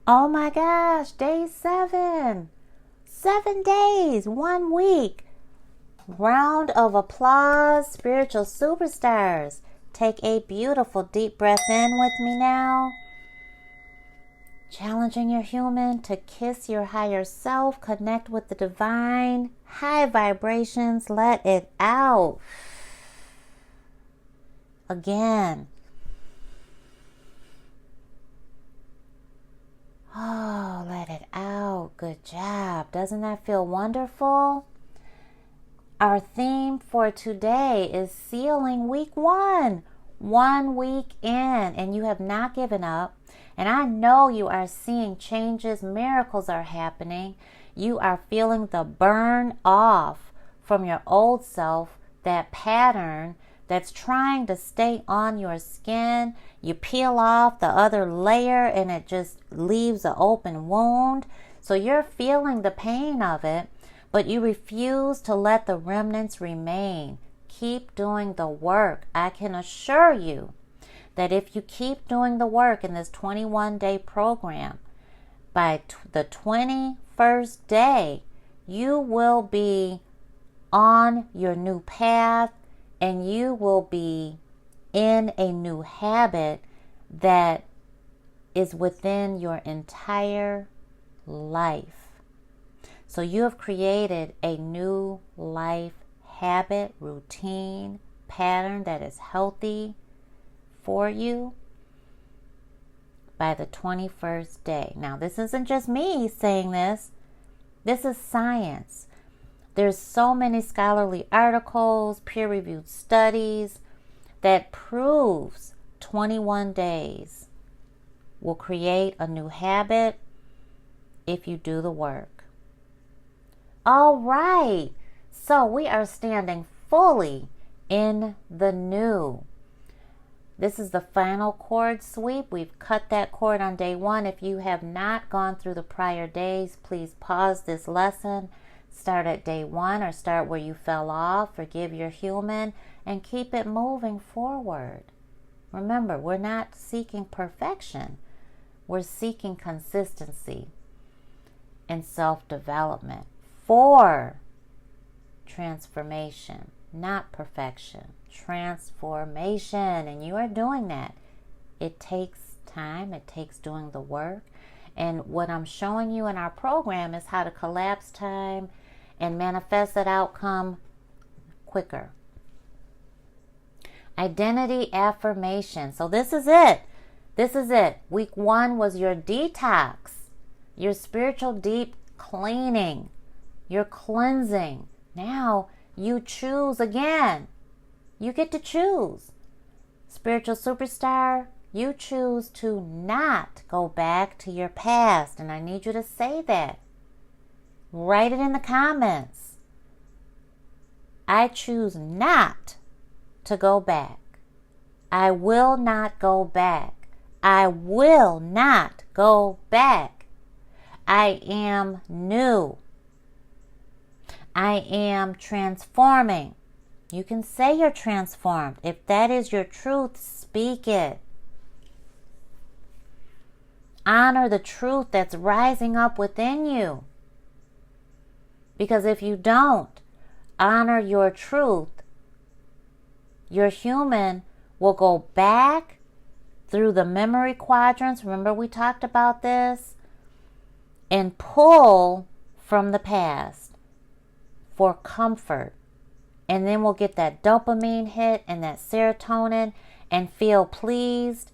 Oh my gosh, day 7. 7 days, 1 week. Round of applause, spiritual superstars. Take a beautiful deep breath in with me now. Challenging your human to kiss your higher self, connect with the divine, high vibrations, let it out. Again. Oh, let it out. Good job. Doesn't that feel wonderful? Our theme for today is sealing week 1. 1 week in, and you have not given up. And I know you are seeing changes. Miracles are happening. You are feeling the burn off from your old self, that pattern that's trying to stay on your skin. You peel off the other layer and it just leaves an open wound. So you're feeling the pain of it, but you refuse to let the remnants remain. Keep doing the work. I can assure you that if you keep doing the work in this 21-day program, by the 21st day, you will be on your new path and you will be in a new habit that is within your entire life. So you have created a new life habit, routine, pattern that is healthy for you by the 21st day. Now, this isn't just me saying this. This is science. There's so many scholarly articles, peer-reviewed studies that proves 21 days will create a new habit if you do the work. All right. So we are standing fully in the new. This is the final cord sweep. We've cut that cord on day 1. If you have not gone through the prior days, please pause this lesson. Start at day 1 or start where you fell off. Forgive your human and keep it moving forward. Remember, we're not seeking perfection. We're seeking consistency and self-development for transformation, not perfection. Transformation, and you are doing that. It takes time. It takes doing the work. And what I'm showing you in our program is how to collapse time and manifest that outcome quicker. Identity affirmation. So this is it. This is it. Week 1 was your detox, your spiritual deep cleaning, your cleansing. Now you choose again. You get to choose. Spiritual superstar, you choose to not go back to your past. And I need you to say that. Write it in the comments. I choose not to go back. I will not go back. I will not go back. I am new. I am transforming. You can say you're transformed. If that is your truth, speak it. Honor the truth that's rising up within you. Because if you don't honor your truth, your human will go back through the memory quadrants. Remember we talked about this? And pull from the past for comfort. And then we'll get that dopamine hit and that serotonin and feel pleased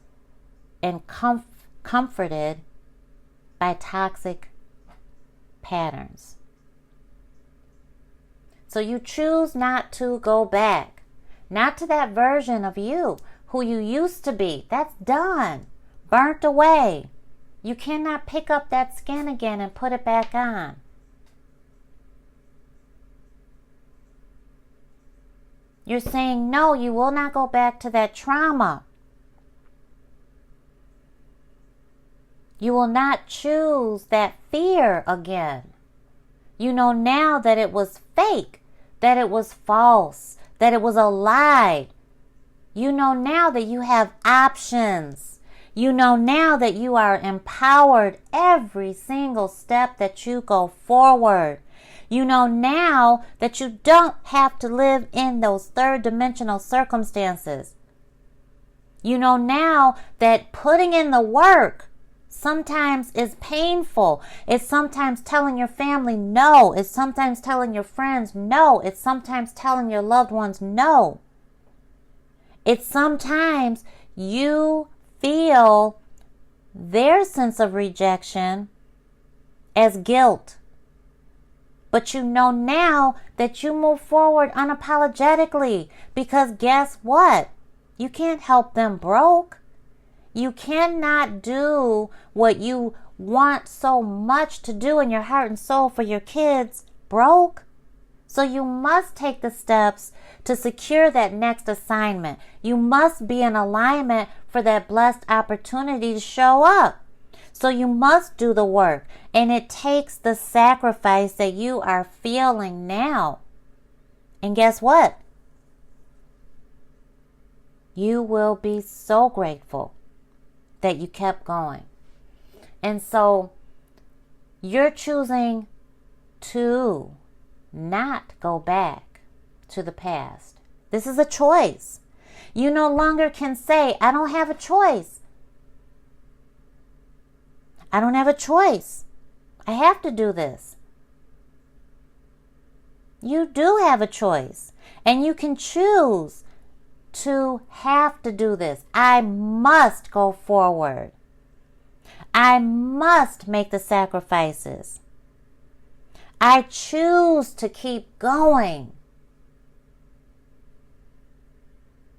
and comforted by toxic patterns. So you choose not to go back. Not to that version of you who you used to be. That's done. Burnt away. You cannot pick up that skin again and put it back on. You're saying, no, you will not go back to that trauma. You will not choose that fear again. You know now that it was fake, that it was false, that it was a lie. You know now that you have options. You know now that you are empowered every single step that you go forward. You know now that you don't have to live in those third dimensional circumstances. You know now that putting in the work sometimes is painful. It's sometimes telling your family no. It's sometimes telling your friends no. It's sometimes telling your loved ones no. It's sometimes you feel their sense of rejection as guilt. But you know now that you move forward unapologetically, because guess what? You can't help them broke. You cannot do what you want so much to do in your heart and soul for your kids broke. So you must take the steps to secure that next assignment. You must be in alignment for that blessed opportunity to show up. So you must do the work. And it takes the sacrifice that you are feeling now. And guess what? You will be so grateful that you kept going. And so you're choosing to not go back to the past. This is a choice. You no longer can say, I don't have a choice. I don't have a choice. I have to do this. You do have a choice. And you can choose to have to do this. I must go forward. I must make the sacrifices. I choose to keep going.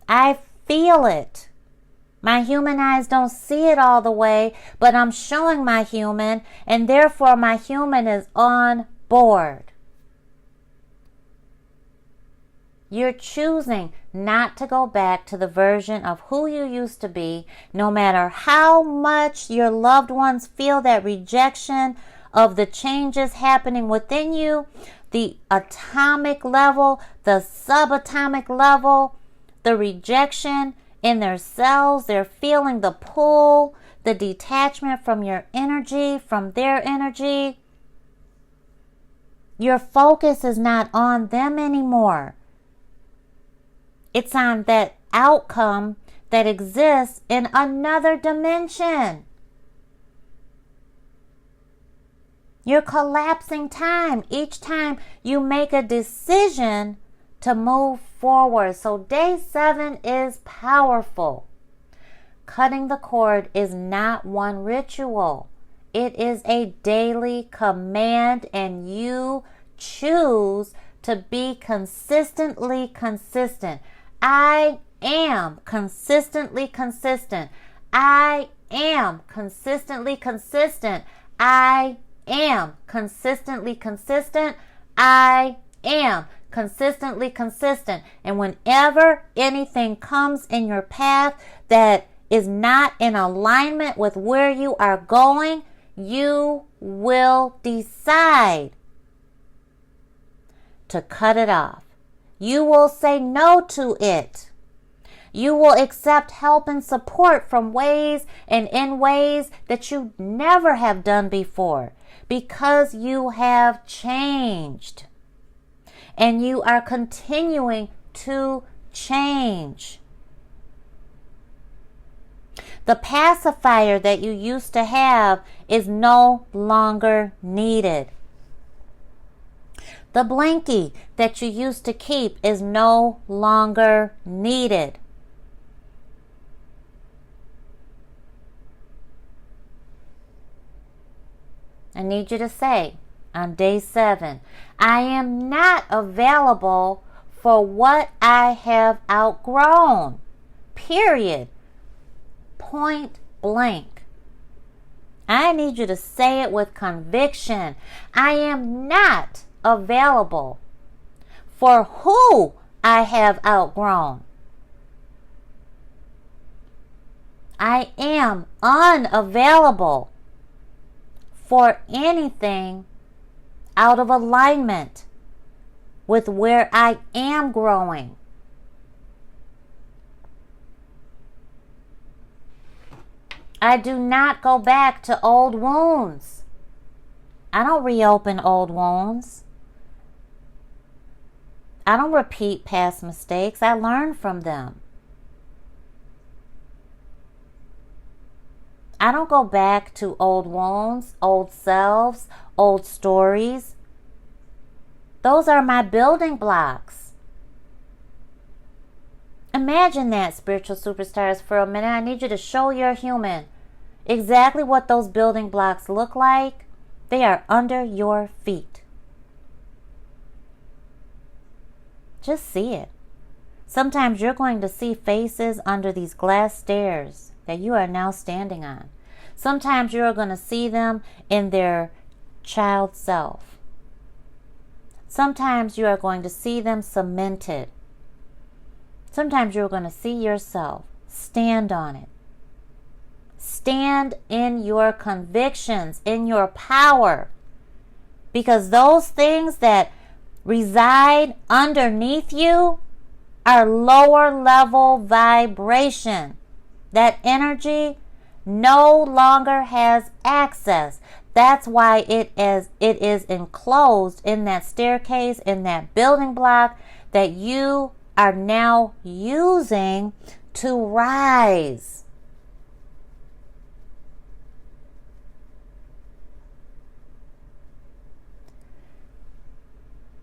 I feel it. My human eyes don't see it all the way, but I'm showing my human, and therefore my human is on board. You're choosing not to go back to the version of who you used to be, no matter how much your loved ones feel that rejection of the changes happening within you, the atomic level, the subatomic level, the rejection in their cells. They're feeling the pull, the detachment from your energy, from their energy. Your focus is not on them anymore. It's on that outcome that exists in another dimension. You're collapsing time each time you make a decision to move forward. So day 7 is powerful. Cutting the cord is not one ritual. It is a daily command, and you choose to be consistently consistent. I am consistently consistent. I am consistently consistent. I am consistently consistent. I am consistently consistent. And whenever anything comes in your path that is not in alignment with where you are going, you will decide to cut it off. You will say no to it. You will accept help and support from ways and in ways that you never have done before, because you have changed and you are continuing to change. The pacifier that you used to have is no longer needed. The blankie that you used to keep is no longer needed. I need you to say on day 7, I am not available for what I have outgrown. Period. Point blank. I need you to say it with conviction. I am not available for who I have outgrown. I am unavailable for anything out of alignment with where I am growing. I do not go back to old wounds. I don't reopen old wounds. I don't repeat past mistakes. I learn from them. I don't go back to old wounds, old selves, old stories. Those are my building blocks. Imagine that, spiritual superstars, for a minute. I need you to show your human exactly what those building blocks look like. They are under your feet. Just see it. Sometimes you're going to see faces under these glass stairs that you are now standing on. Sometimes you're going to see them in their child self. Sometimes you are going to see them cemented. Sometimes you're going to see yourself. Stand on it. Stand in your convictions, in your power. Because those things that reside underneath you are lower level vibration. That energy no longer has access. That's why it is enclosed in that staircase, in that building block that you are now using to rise.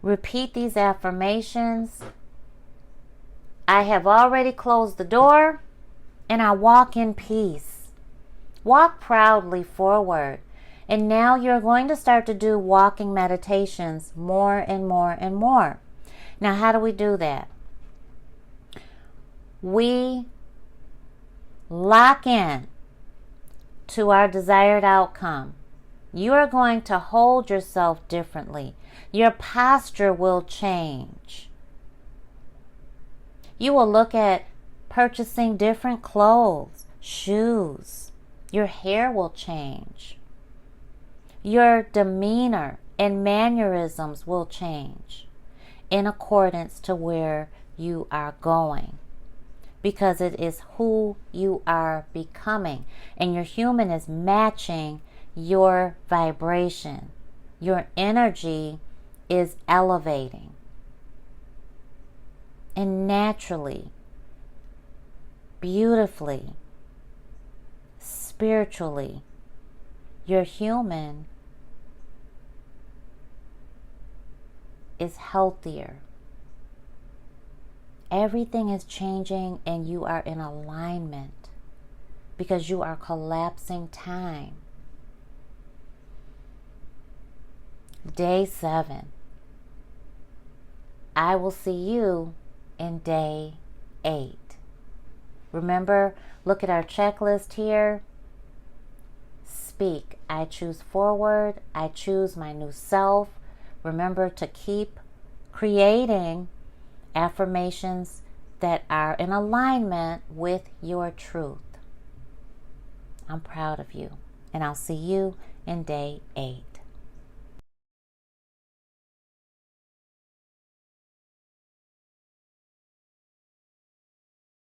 Repeat these affirmations. I have already closed the door, and I walk in peace. Walk proudly forward. And now you're going to start to do walking meditations more and more and more. Now, how do we do that? We lock in to our desired outcome. You are going to hold yourself differently. Your posture will change. You will look at purchasing different clothes, shoes. Your hair will change. Your demeanor and mannerisms will change in accordance to where you are going, because it is who you are becoming, and your human is matching your vibration. Your energy is elevating. And naturally, beautifully, spiritually, your human is healthier. Everything is changing and you are in alignment because you are collapsing time. Day 7. I will see you in day 8. Remember, look at our checklist here. Speak. I choose forward. I choose my new self. Remember to keep creating affirmations that are in alignment with your truth. I'm proud of you, and I'll see you in day 8.